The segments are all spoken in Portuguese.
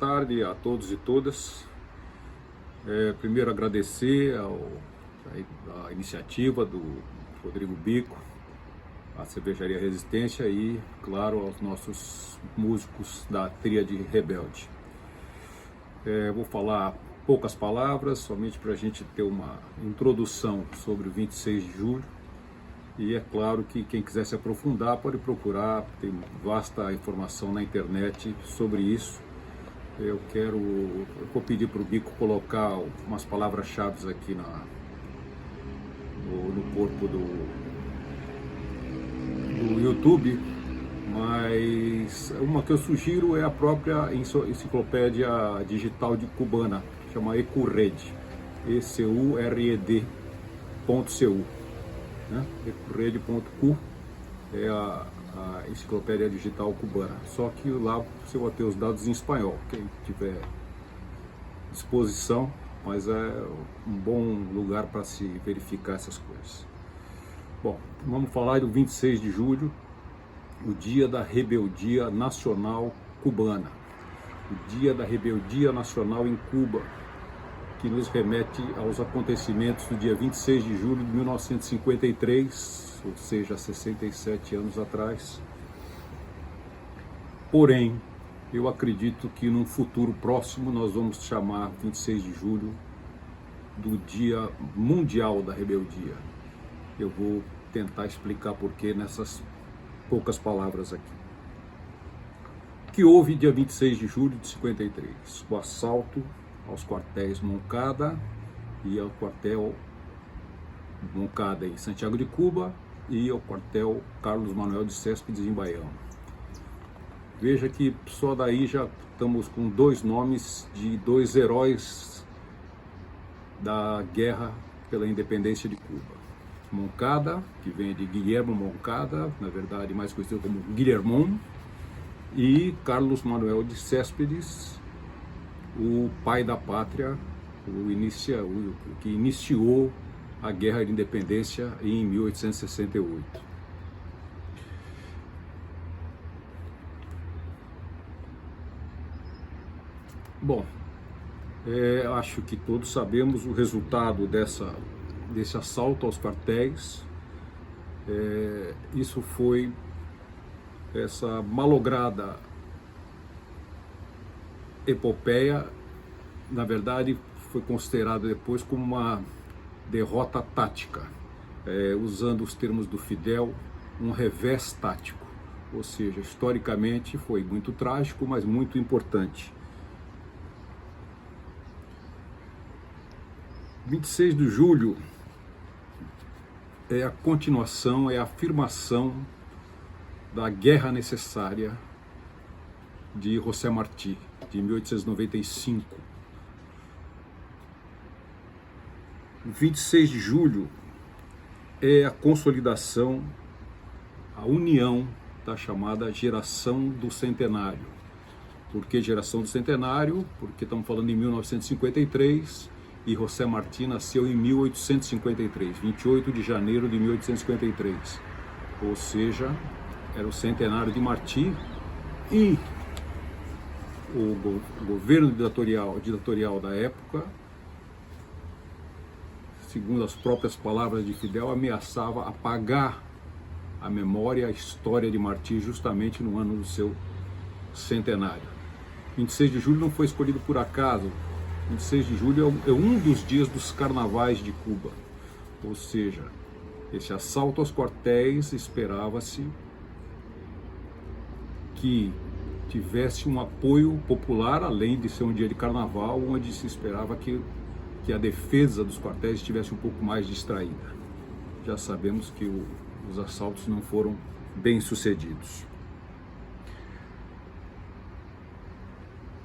tarde a todos e todas. Primeiro agradecer a iniciativa do Rodrigo Bico, a Cervejaria Resistência e, claro, aos nossos músicos da Tríade Rebelde. Vou falar poucas palavras, somente para a gente ter uma introdução sobre o 26 de julho. E é claro que quem quiser se aprofundar pode procurar, tem vasta informação na internet sobre isso. Eu vou pedir para o Bico colocar umas palavras-chave aqui no corpo do YouTube, mas uma que eu sugiro é a própria enciclopédia digital de cubana, chama Ecured, ECURED.cu, né? Ecured.cu é a enciclopédia digital cubana, só que lá você vai ter os dados em espanhol, quem tiver disposição, mas é um bom lugar para se verificar essas coisas. Bom, vamos falar do 26 de julho, o dia da rebeldia nacional cubana, o dia da rebeldia nacional em Cuba, que nos remete aos acontecimentos do dia 26 de julho de 1953, ou seja, 67 anos atrás. Porém, eu acredito que num futuro próximo nós vamos chamar 26 de julho do Dia Mundial da Rebeldia. Eu vou tentar explicar porquê nessas poucas palavras aqui. O que houve dia 26 de julho de 53? O assalto aos quartéis Moncada e ao quartel Moncada em Santiago de Cuba e ao quartel Carlos Manuel de Céspedes em Baião. Veja que só daí já estamos com dois nomes de dois heróis da guerra pela independência de Cuba. Moncada, que vem de Guillermo Moncada, na verdade mais conhecido como Guillermón, e Carlos Manuel de Céspedes, o pai da pátria, que iniciou a Guerra de Independência em 1868. Bom, acho que todos sabemos o resultado desse assalto aos quartéis. Isso foi essa malograda epopeia, na verdade, foi considerada depois como uma derrota tática, usando os termos do Fidel, um revés tático, ou seja, historicamente foi muito trágico, mas muito importante. 26 de julho é a continuação, é a afirmação da Guerra Necessária de José Martí, de 1895. O 26 de julho é a consolidação, a união da chamada geração do centenário. Por que geração do centenário? Porque estamos falando em 1953 e José Martí nasceu em 1853, 28 de janeiro de 1853. Ou seja, era o centenário de Martí e o governo ditatorial da época, segundo as próprias palavras de Fidel, ameaçava apagar a memória, a história de Martí justamente no ano do seu centenário. 26 de julho não foi escolhido por acaso. 26 de julho é um dos dias dos carnavais de Cuba. Ou seja, esse assalto aos quartéis esperava-se que tivesse um apoio popular, além de ser um dia de carnaval, onde se esperava que a defesa dos quartéis estivesse um pouco mais distraída. Já sabemos que os assaltos não foram bem sucedidos.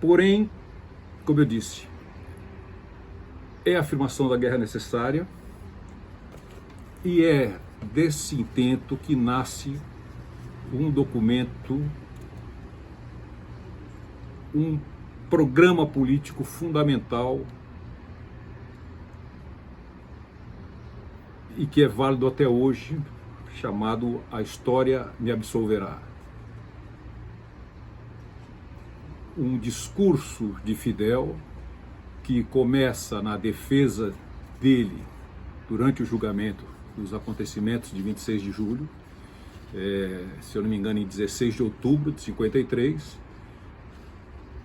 Porém, como eu disse, é a afirmação da guerra necessária e é desse intento que nasce um documento, um programa político fundamental e que é válido até hoje, chamado A História Me Absolverá. um discurso de Fidel que começa na defesa dele durante o julgamento dos acontecimentos de 26 de julho, se eu não me engano, em 16 de outubro de 53,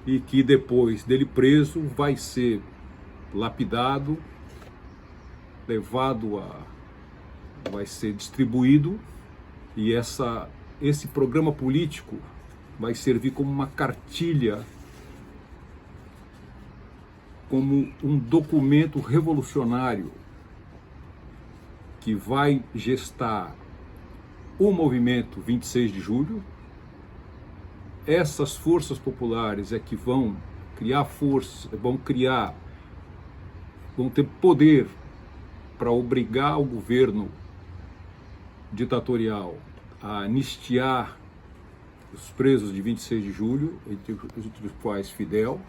e que depois dele preso vai ser lapidado, vai ser distribuído, e esse programa político vai servir como uma cartilha, como um documento revolucionário que vai gestar o movimento 26 de julho. Essas forças populares é que vão criar força, vão ter poder para obrigar o governo ditatorial a anistiar os presos de 26 de julho, entre os quais Fidel,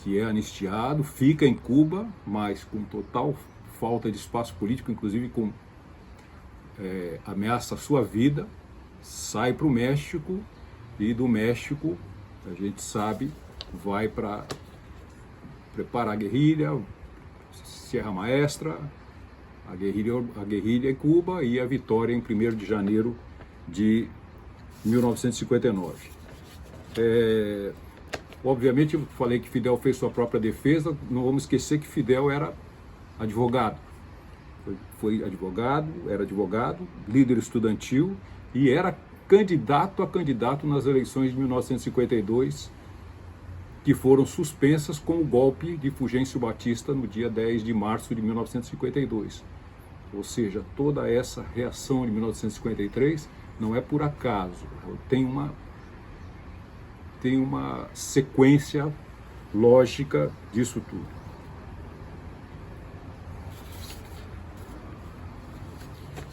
que é anistiado, fica em Cuba, mas com total falta de espaço político, inclusive com ameaça à sua vida, sai para o México, e do México, a gente sabe, vai para preparar a guerrilha, Sierra Maestra, a guerrilha em Cuba e a vitória em 1º de janeiro de 1959. Obviamente, eu falei que Fidel fez sua própria defesa, não vamos esquecer que Fidel era advogado. Era advogado, líder estudantil e era candidato a candidato nas eleições de 1952, que foram suspensas com o golpe de Fulgêncio Batista no dia 10 de março de 1952. Ou seja, toda essa reação de 1953 não é por acaso, tem uma sequência lógica disso tudo.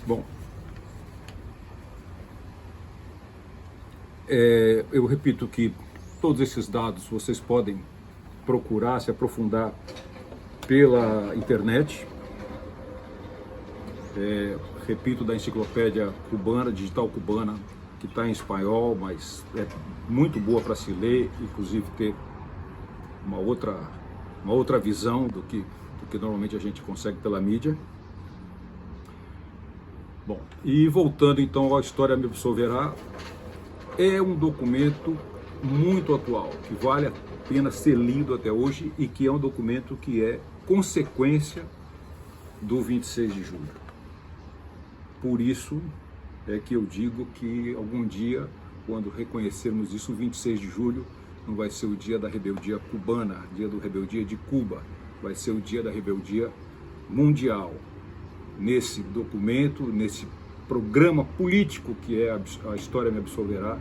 Bom, eu repito que todos esses dados vocês podem procurar, se aprofundar pela internet. Repito, da enciclopédia cubana, digital cubana, que está em espanhol, mas é muito boa para se ler, inclusive ter uma outra visão do que normalmente a gente consegue pela mídia. Bom, e voltando então à História Me Absolverá, é um documento muito atual, que vale a pena ser lido até hoje e que é um documento que é consequência do 26 de julho. Por isso é que eu digo que algum dia, quando reconhecermos isso, o 26 de julho não vai ser o dia da rebeldia cubana, dia da rebeldia de Cuba, vai ser o dia da rebeldia mundial. Nesse documento, nesse programa político que é a História Me Absolverá,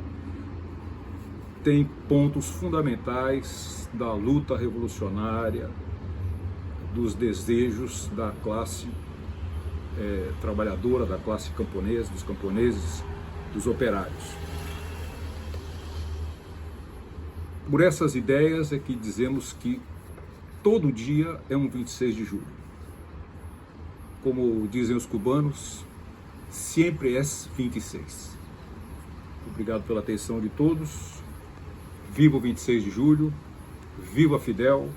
tem pontos fundamentais da luta revolucionária, dos desejos da classe trabalhadora, da classe camponesa, dos camponeses, dos operários. Por essas ideias é que dizemos que todo dia é um 26 de julho. Como dizem os cubanos, sempre é 26. Obrigado pela atenção de todos. Viva o 26 de julho, viva Fidel,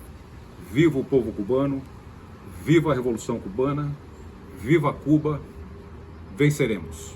viva o povo cubano, viva a Revolução Cubana, viva Cuba, venceremos!